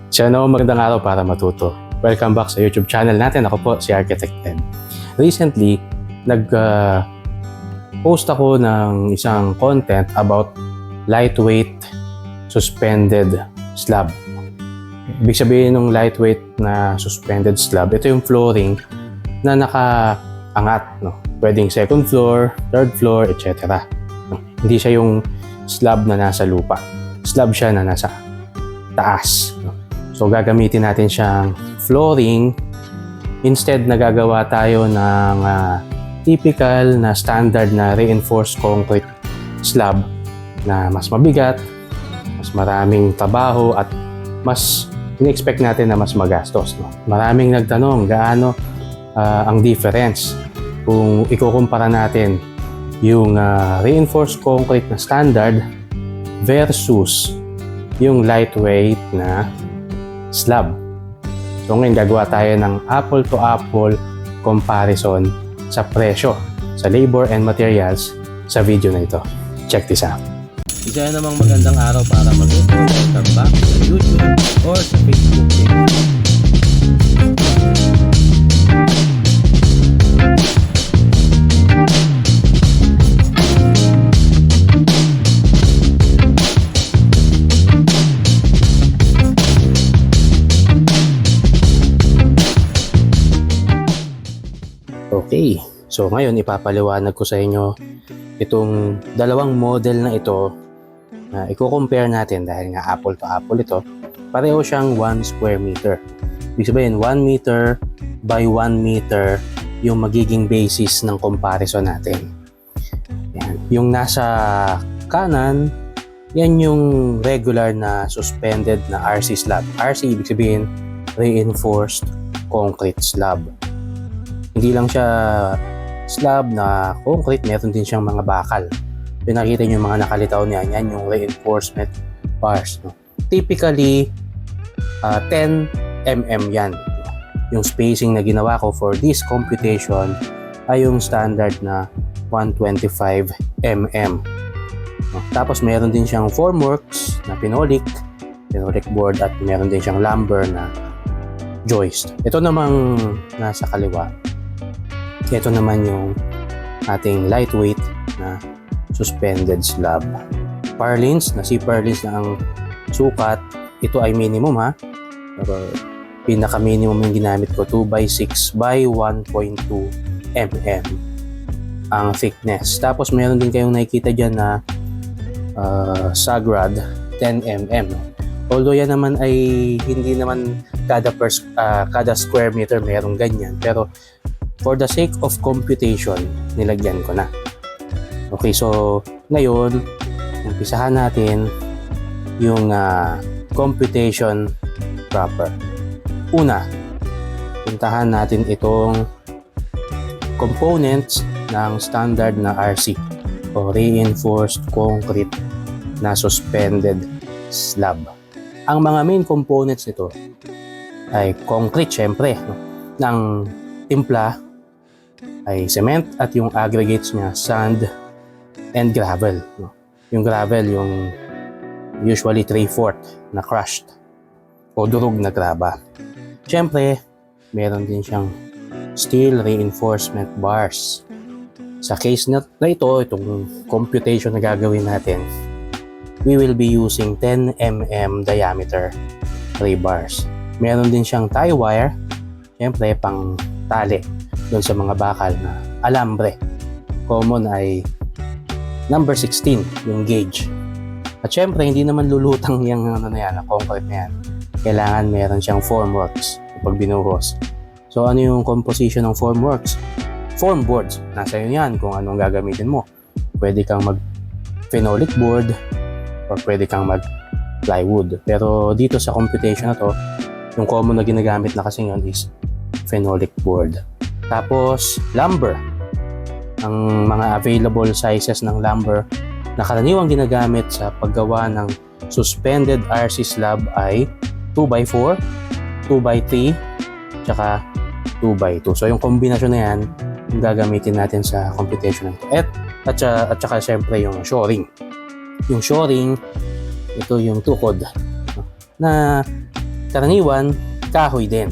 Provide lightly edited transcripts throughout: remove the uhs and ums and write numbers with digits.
Sana magandang araw para matuto. Welcome back sa YouTube channel natin. Ako po si Architect Ed. Recently, nag-post ako ng isang content about lightweight suspended slab. Ibig sabihin ng lightweight na suspended slab, ito yung flooring na nakaangat. No? Pwedeng second floor, third floor, etc. No? Hindi siya yung slab na nasa lupa. Slab siya na nasa taas. No? So, gagamitin natin siyang flooring. Instead, nagagawa tayo ng typical na standard na reinforced concrete slab na mas mabigat, mas maraming trabaho at mas in-expect natin na mas magastos. No? Maraming nagtanong gaano ang difference kung ikukumpara natin yung reinforced concrete na standard versus yung lightweight na slab. So ngayon gagawa tayo ng apple to apple comparison sa presyo, sa labor and materials sa video na ito. Check this out. Isa namang magandang araw para matuto. Welcome back sa YouTube or sa Facebook page. Okay, so ngayon ipapaliwanag ko sa inyo itong dalawang model na ito na i-compare natin dahil nga apple to apple ito. Pareho siyang 1 square meter. Ibig sabihin 1 meter by 1 meter yung magiging basis ng comparison natin. Yan. Yung nasa kanan, yan yung regular na suspended na RC slab. RC ibig sabihin reinforced concrete slab. Hindi lang siya slab na concrete, meron din siyang mga bakal. Pinakita nyo yung mga nakalitaw niya, yan yung reinforcement bars. No? Typically, 10 mm yan. Yung spacing na ginawa ko for this computation ay yung standard na 125 mm. No? Tapos meron din siyang formworks na pinolik board at meron din siyang lumber na joist. Ito namang nasa kaliwa. Ito naman yung ating lightweight na suspended slab. Purlins, na si purlins na ang sukat. Ito ay minimum ha. Pero pinaka-minimum yung ginamit ko 2x6 by 1.2 mm ang thickness. Tapos meron din kayong nakikita dyan na sagrad 10 mm. Although yan naman ay hindi naman kada square meter merong ganyan. Pero for the sake of computation, nilagyan ko na. Okay, so ngayon, umpisahan natin yung computation proper. Una, puntahan natin itong components ng standard na RC o reinforced concrete na suspended slab. Ang mga main components nito ay concrete, syempre, no? Ng timpla ay cement at yung aggregates niya, sand and gravel. No? Yung gravel, yung usually 3/4 na crushed o durog na graba. Siyempre, meron din siyang steel reinforcement bars. Sa case na ito, itong computation na gagawin natin, we will be using 10 mm diameter rebars. Meron din siyang tie wire, siyempre pang tali doon sa mga bakal na alambre. Common ay number 16 yung gauge. At syempre hindi naman lulutang yung concrete na yan. Kailangan meron siyang formworks kapag binuhos. So ano yung composition ng formworks? Form boards, nasa yun yan kung anong gagamitin mo. Pwede kang mag phenolic board or pwede kang mag plywood. Pero dito sa computation na to, yung common na ginagamit na kasi yun is phenolic board. Tapos lumber. Ang mga available sizes ng lumber na karaniwang ginagamit sa paggawa ng suspended RC slab ay 2x4, 2x3, tsaka 2x2. So yung kombinasyon na yan, yung gagamitin natin sa computation nito. At saka syempre yung shoring. Yung shoring, ito yung tukod na karaniwan, kahoy din.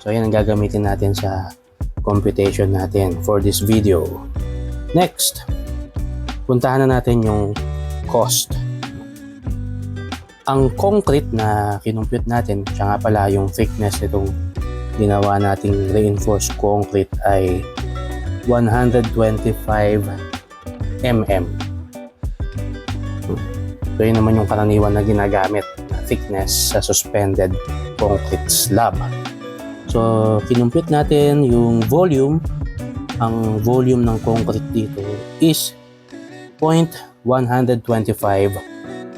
So yan ang gagamitin natin sa computation natin for this video. Next, puntahan na natin yung cost. Ang concrete na kinumpute natin, siya nga pala yung thickness nitong ginawa nating reinforced concrete ay 125 mm. So yun naman yung karaniwan na ginagamit na thickness sa suspended concrete slab. So kinumpute natin yung volume. Ang volume ng concrete dito is 0.125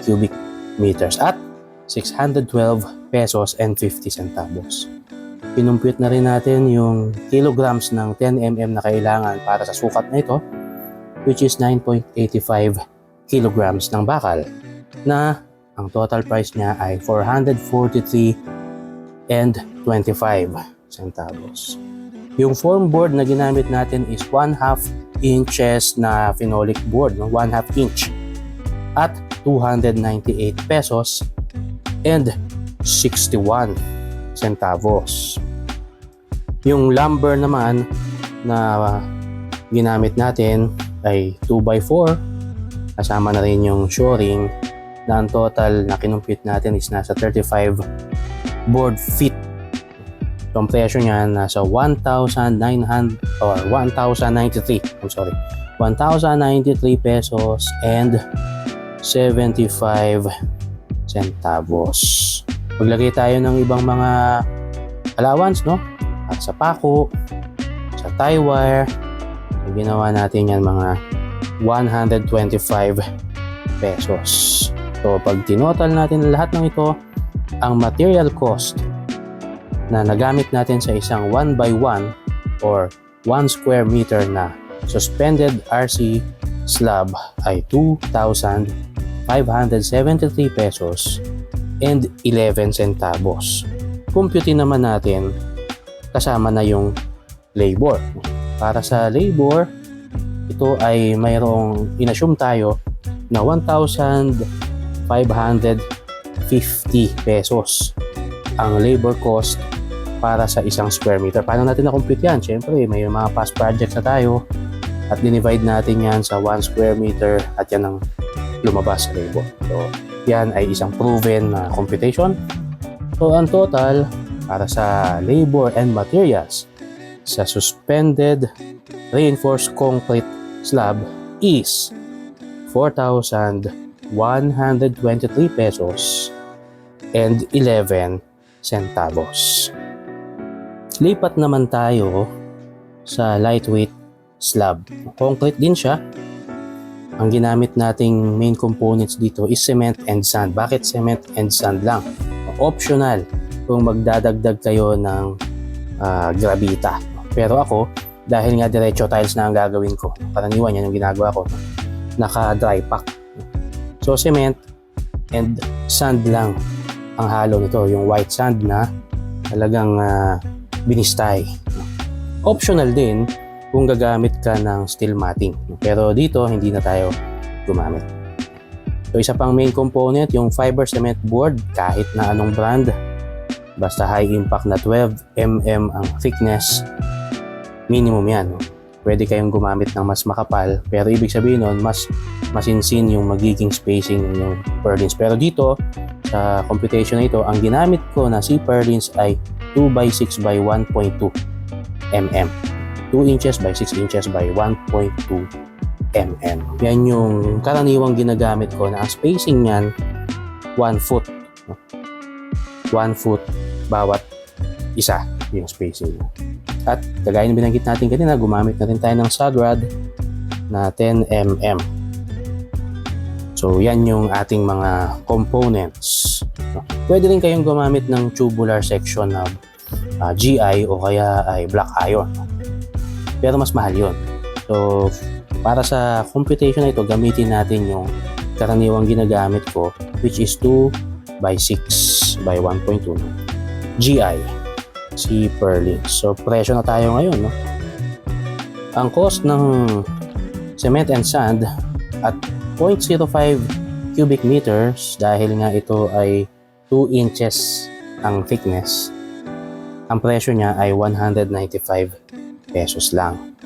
cubic meters at 612 pesos and 50 centavos. Kinumpute na rin natin yung kilograms ng 10 mm na kailangan para sa sukat na ito, which is 9.85 kilograms ng bakal, na ang total price niya ay 443 and 25 centavos. Yung foam board na ginamit natin is 1/2 inches na phenolic board, 1/2 inch at 298 pesos and 61 centavos. Yung lumber naman na ginamit natin ay 2x4, kasama na rin yung shoring, na ang total na kinumpute natin is nasa 35 board feet. So, ang presyo niya nasa 1,900 or 1,093. 1,093 pesos and 75 centavos. Maglagay tayo ng ibang mga allowance, no? At sa pako, sa tie wire, ginawa natin yan mga 125 pesos. So, pag tinotal natin lahat ng ito, ang material cost na nagamit natin sa isang 1x1 or 1 square meter na suspended RC slab ay 2,573 pesos and 11 centavos. Computin naman natin kasama na yung labor. Para sa labor, ito ay mayroong inassume tayo na 1,550 pesos ang labor cost para sa isang square meter. Paano natin na-compute yan? Siyempre, may mga past projects na tayo at dinivide natin yan sa 1 square meter at yan ang lumabas sa labor. So, yan ay isang proven na computation. So, ang total para sa labor and materials sa suspended reinforced concrete slab is 4,123 pesos and 11 centavos. Lipat naman tayo sa lightweight slab. Concrete din siya. Ang ginamit nating main components dito is cement and sand. Bakit cement and sand lang? Optional kung magdadagdag kayo ng gravita. Pero ako, dahil nga diretso tiles na ang gagawin ko, karaniwan yan yung ginagawa ko, naka-dry pack. So cement and sand lang ang halo nito, yung white sand na talagang binistay. Optional din kung gagamit ka ng steel matting, pero dito hindi na tayo gumamit. So isa pang main component, yung fiber cement board, kahit na anong brand, basta high impact na 12 mm ang thickness, minimum yan. Pwede kayong gumamit ng mas makapal, pero ibig sabihin nun, mas masinsin yung magiging spacing ng purlins. Pero dito, sa computation na ito, ang ginamit ko na C-purlins ay 2x6 by 1.2 mm. 2 inches by 6 inches by 1.2 mm. Yan yung karaniwang ginagamit ko na ang spacing niyan 1 foot. 1 foot bawat isa yung spacing. At kagaya ng binanggit natin kanina, gumamit na rin tayo ng sag rod na 10 mm. So yan yung ating mga components. Pwede rin kayong gumamit ng tubular section na GI o kaya ay black iron. Pero mas mahal yun. So para sa computation na ito, gamitin natin yung karaniwang ginagamit ko, which is 2x6 by 1.2 GI C-purlins. So presyo na tayo ngayon, no? Ang cost ng cement and sand at 0.05 cubic meters, dahil nga ito ay 2 inches ang thickness, ang presyo niya ay 195 pesos lang.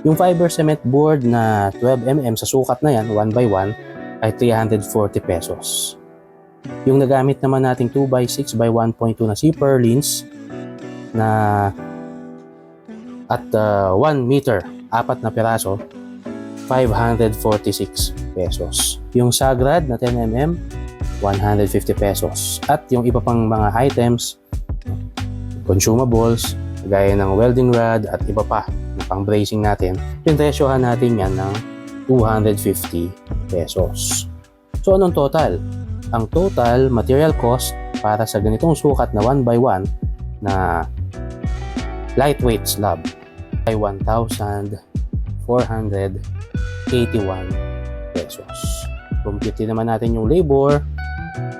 Yung fiber cement board na 12mm sa sukat na yan, 1x1, ay 340 pesos. Yung nagamit naman nating 2x6 by 1.2 na zipper lins na at 1 meter, 4 na piraso, 546 pesos. Yung Sagrad na 10mm, 150 pesos. At yung iba pang mga items, consumables, gaya ng welding rod at iba pa na pang bracing natin, pinresyohan natin yan ng 250 pesos. So anong total? Ang total material cost para sa ganitong sukat na 1x1 na lightweight slab ay 1,481 pesos. Compute naman natin yung labor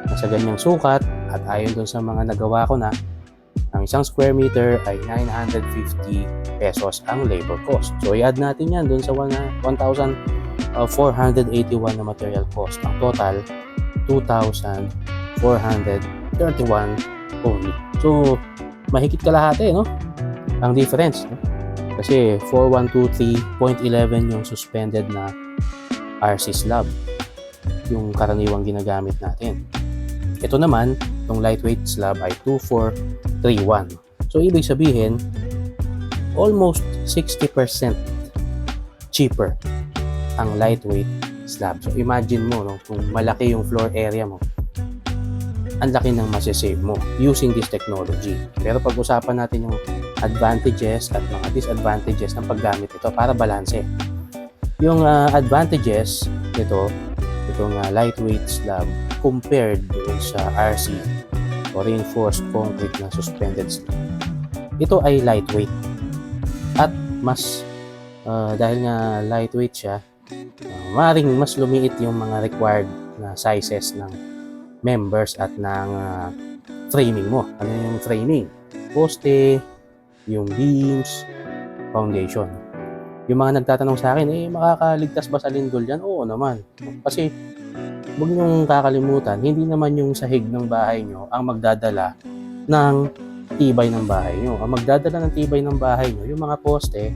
na sa ganyang sukat at ayon dun sa mga nagawa ko na, ang isang square meter ay 950 pesos ang labor cost. So i-add natin yan dun sa 1,481 na material cost. Ang total, 2,431 only. So mahigit kalahati, no? Ang difference, no? Kasi 4123.11 yung suspended na RC slab, yung karaniwang ginagamit natin. Ito naman, itong lightweight slab ay 2431. So ibig sabihin, almost 60% cheaper ang lightweight slab. So imagine mo, no, kung malaki yung floor area mo, ang laki ng masisave mo using this technology. Pero pag-usapan natin yung advantages at mga disadvantages ng paggamit ito para balanse. Yung advantages nito, itong lightweight slab compared doon sa RC o reinforced concrete na suspended slab, ito ay lightweight at mas dahil nga lightweight siya, maaaring mas lumiit yung mga required na sizes ng members at ng framing mo. Ano yung framing? Poste, yung beams, foundation. Yung mga nagtatanong sa akin, makakaligtas ba sa lindol yan? Oo naman. Kasi huwag niyong kakalimutan, hindi naman yung sahig ng bahay nyo ang magdadala ng tibay ng bahay nyo. Ang magdadala ng tibay ng bahay nyo, yung mga poste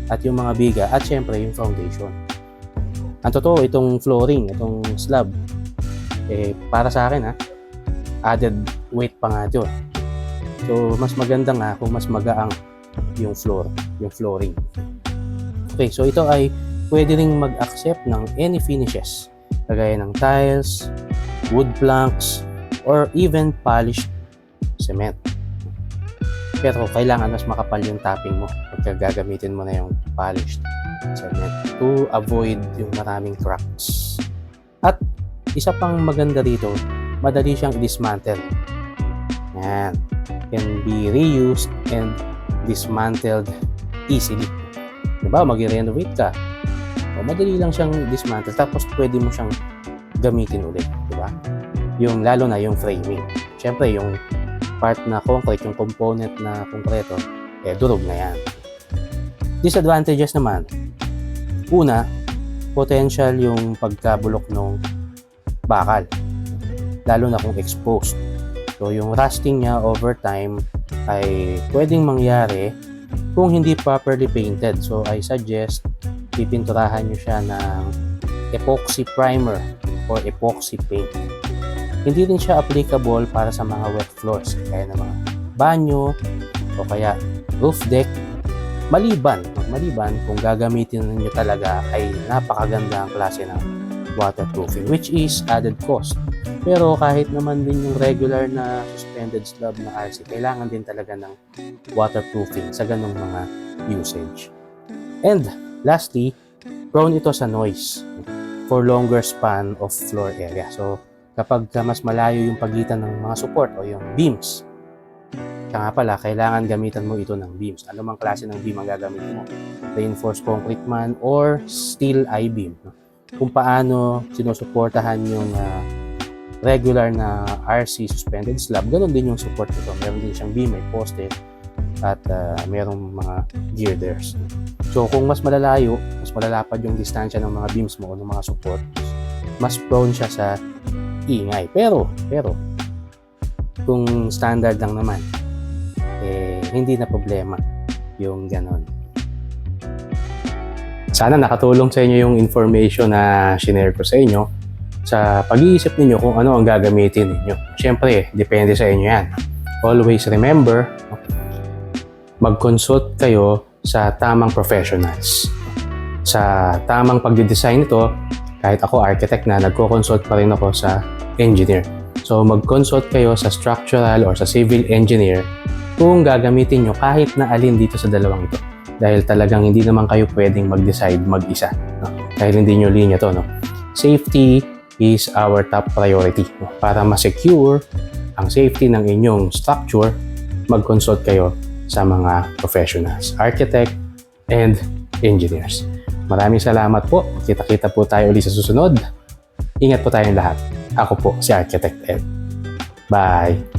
at yung mga biga at syempre yung foundation. Ang totoo, itong flooring, itong slab, para sa akin, added weight pa nga ito. So mas maganda nga kung mas magaang yung flooring. Okay, so ito ay pwede ring mag-accept ng any finishes, kagaya ng tiles, wood planks, or even polished cement. Pero kailangan mas makapal yung topping mo pagka gagamitin mo na yung polished cement to avoid yung maraming cracks. At isa pang maganda dito, madali siyang i-dismantle. Yan. Can be reused and dismantled easily. Diba? Mag-renovate ka. O, madali lang siyang dismantle. Tapos pwede mo siyang gamitin ulit. Diba? Yung, lalo na yung framing. Siyempre, yung part na concrete, yung component na konkreto, durog na yan. Disadvantages naman. Una, potential yung pagkabulok ng bakal, lalo na kung exposed. So yung rusting niya over time ay pwedeng mangyari kung hindi properly painted. So I suggest pipinturahan nyo siya ng epoxy primer or epoxy paint. Hindi din siya applicable para sa mga wet floors, kaya ng mga banyo o kaya roof deck, maliban kung gagamitin niyo talaga ay napakaganda ang klase ng waterproofing, which is added cost. Pero kahit naman din yung regular na suspended slab na RC, kailangan din talaga ng waterproofing sa ganong mga usage. And lastly, prone ito sa noise for longer span of floor area. So kapag mas malayo yung pagitan ng mga support o yung beams, kaya nga pala, kailangan gamitan mo ito ng beams. Ano mang klase ng beam ang gagamitin mo? Reinforced concrete man or steel I-beam. Kung paano sinusuportahan yung regular na RC suspended slab, ganun din yung support nito. Meron din siyang beam, may poste, at merong mga girders. So kung mas malalayo, mas malalapad yung distansya ng mga beams mo o ng mga support, mas prone siya sa ingay. Pero kung standard lang naman, hindi na problema yung ganon. Sana nakatulong sa inyo yung information na shinare ko sa inyo sa pag-iisip ninyo kung ano ang gagamitin ninyo. Siyempre, depende sa inyo yan. Always remember, mag-consult kayo sa tamang professionals. Sa tamang pagdidesign nito, kahit ako architect na, nagko-consult pa rin ako sa engineer. So mag-consult kayo sa structural or sa civil engineer kung gagamitin nyo kahit na alin dito sa dalawang ito. Dahil talagang hindi naman kayo pwedeng mag-decide mag-isa. No? Dahil hindi nyo linya to. No? Safety is our top priority. No? Para ma-secure ang safety ng inyong structure, mag-consult kayo sa mga professionals, architect and engineers. Maraming salamat po. Kita-kita po tayo ulit sa susunod. Ingat po tayong lahat. Ako po si Architect Ed. Bye!